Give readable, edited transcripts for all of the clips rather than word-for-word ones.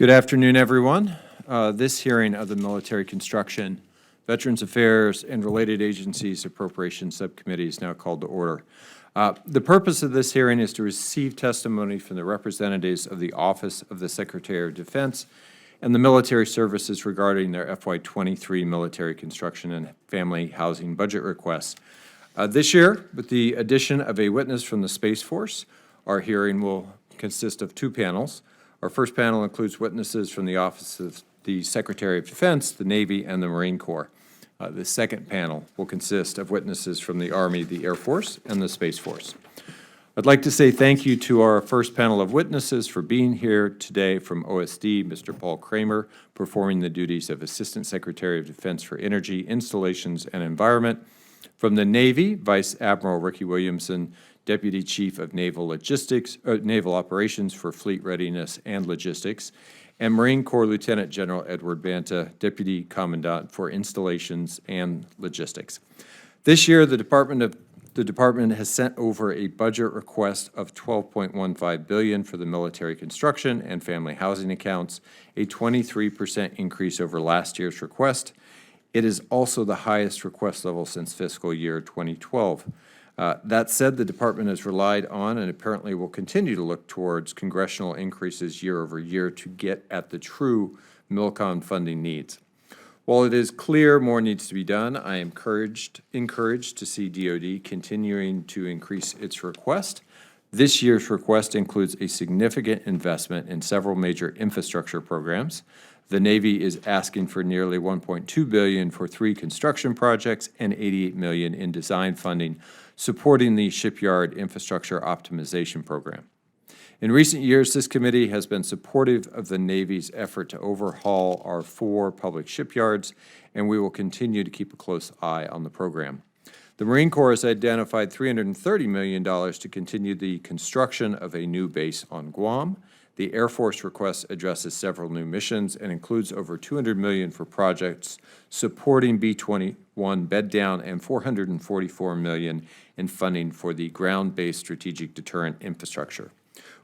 Good afternoon, everyone. This hearing of the Military Construction, Veterans Affairs, and Related Agencies Appropriations Subcommittee is now called to order. The purpose of this hearing is to receive testimony from the representatives of the Office of the Secretary of Defense and the military services regarding their FY23 military construction and family housing budget requests. This year, with the addition of a witness from the Space Force, our hearing will consist of two panels. Our first panel includes witnesses from the Office of the Secretary of Defense, the Navy, and the Marine Corps. The second panel will consist of witnesses from the Army, the Air Force, and the Space Force. I'd like to say thank you to our first panel of witnesses for being here today. From OSD, Mr. Paul Kramer, performing the duties of Assistant Secretary of Defense for Energy, Installations, and Environment. From the Navy, Vice Admiral Ricky Williamson, Deputy Chief of Naval Operations for Fleet Readiness and Logistics, and Marine Corps Lieutenant General Edward Banta, Deputy Commandant for Installations and Logistics. This year, the department has sent over a budget request of $12.15 billion for the military construction and family housing accounts, a 23% increase over last year's request. It is also the highest request level since fiscal year 2012. That said, the department has relied on and apparently will continue to look towards congressional increases year over year to get at the true MILCON funding needs. While it is clear more needs to be done, I am encouraged to see DoD continuing to increase its request. This year's request includes a significant investment in several major infrastructure programs. The Navy is asking for nearly $1.2 billion for 3 construction projects and $88 million in design funding, supporting the Shipyard Infrastructure Optimization Program. In recent years, this committee has been supportive of the Navy's effort to overhaul our 4 public shipyards, and we will continue to keep a close eye on the program. The Marine Corps has identified $330 million to continue the construction of a new base on Guam. The Air Force request addresses several new missions and includes over $200 million for projects supporting B-21 bed down and $444 million in funding for the ground-based strategic deterrent infrastructure.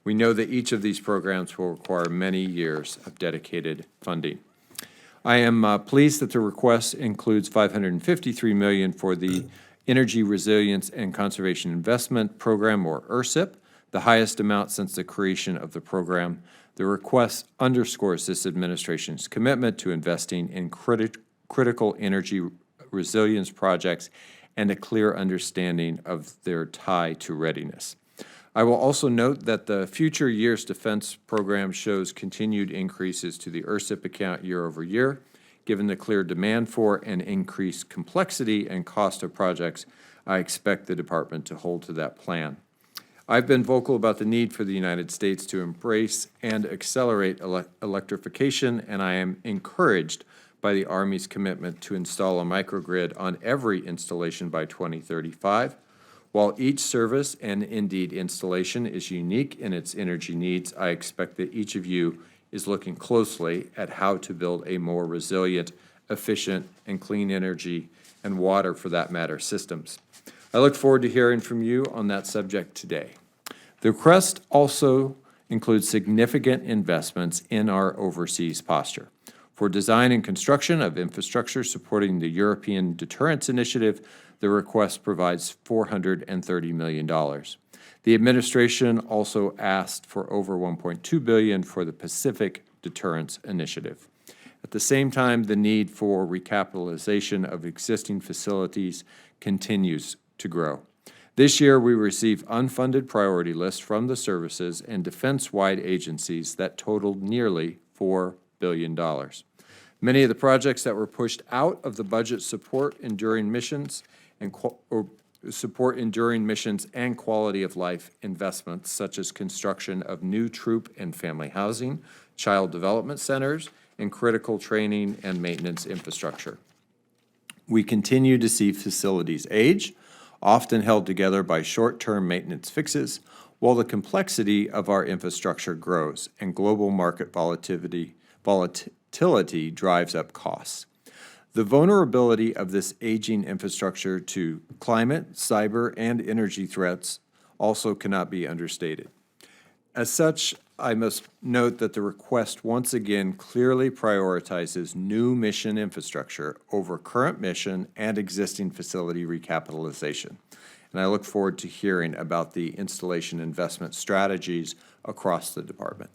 We know that each of these programs will require many years of dedicated funding. I am pleased that the request includes $553 million for the Energy Resilience and Conservation Investment Program, or ERSIP, the highest amount since the creation of the program. The request underscores this administration's commitment to investing in critical energy resilience projects and a clear understanding of their tie to readiness. I will also note that the Future Years Defense Program shows continued increases to the ERSIP account year over year. Given the clear demand for and increased complexity and cost of projects, I expect the department to hold to that plan. I've been vocal about the need for the United States to embrace and accelerate electrification, and I am encouraged by the Army's commitment to install a microgrid on every installation by 2035. While each service and indeed installation is unique in its energy needs, I expect that each of you is looking closely at how to build a more resilient, efficient, and clean energy and water, for that matter, systems. I look forward to hearing from you on that subject today. The request also includes significant investments in our overseas posture. For design and construction of infrastructure supporting the European Deterrence Initiative, the request provides $430 million. The administration also asked for over $1.2 billion for the Pacific Deterrence Initiative. At the same time, the need for recapitalization of existing facilities continues to grow. This year, we received unfunded priority lists from the services and defense-wide agencies that totaled nearly $4 billion. Many of the projects that were pushed out of the budget support enduring missions and quality of life investments, such as construction of new troop and family housing, child development centers, and critical training and maintenance infrastructure. We continue to see facilities age, often held together by short-term maintenance fixes, while the complexity of our infrastructure grows and global market volatility drives up costs. The vulnerability of this aging infrastructure to climate, cyber, and energy threats also cannot be understated. As such, I must note that the request once again clearly prioritizes new mission infrastructure over current mission and existing facility recapitalization. And I look forward to hearing about the installation investment strategies across the department.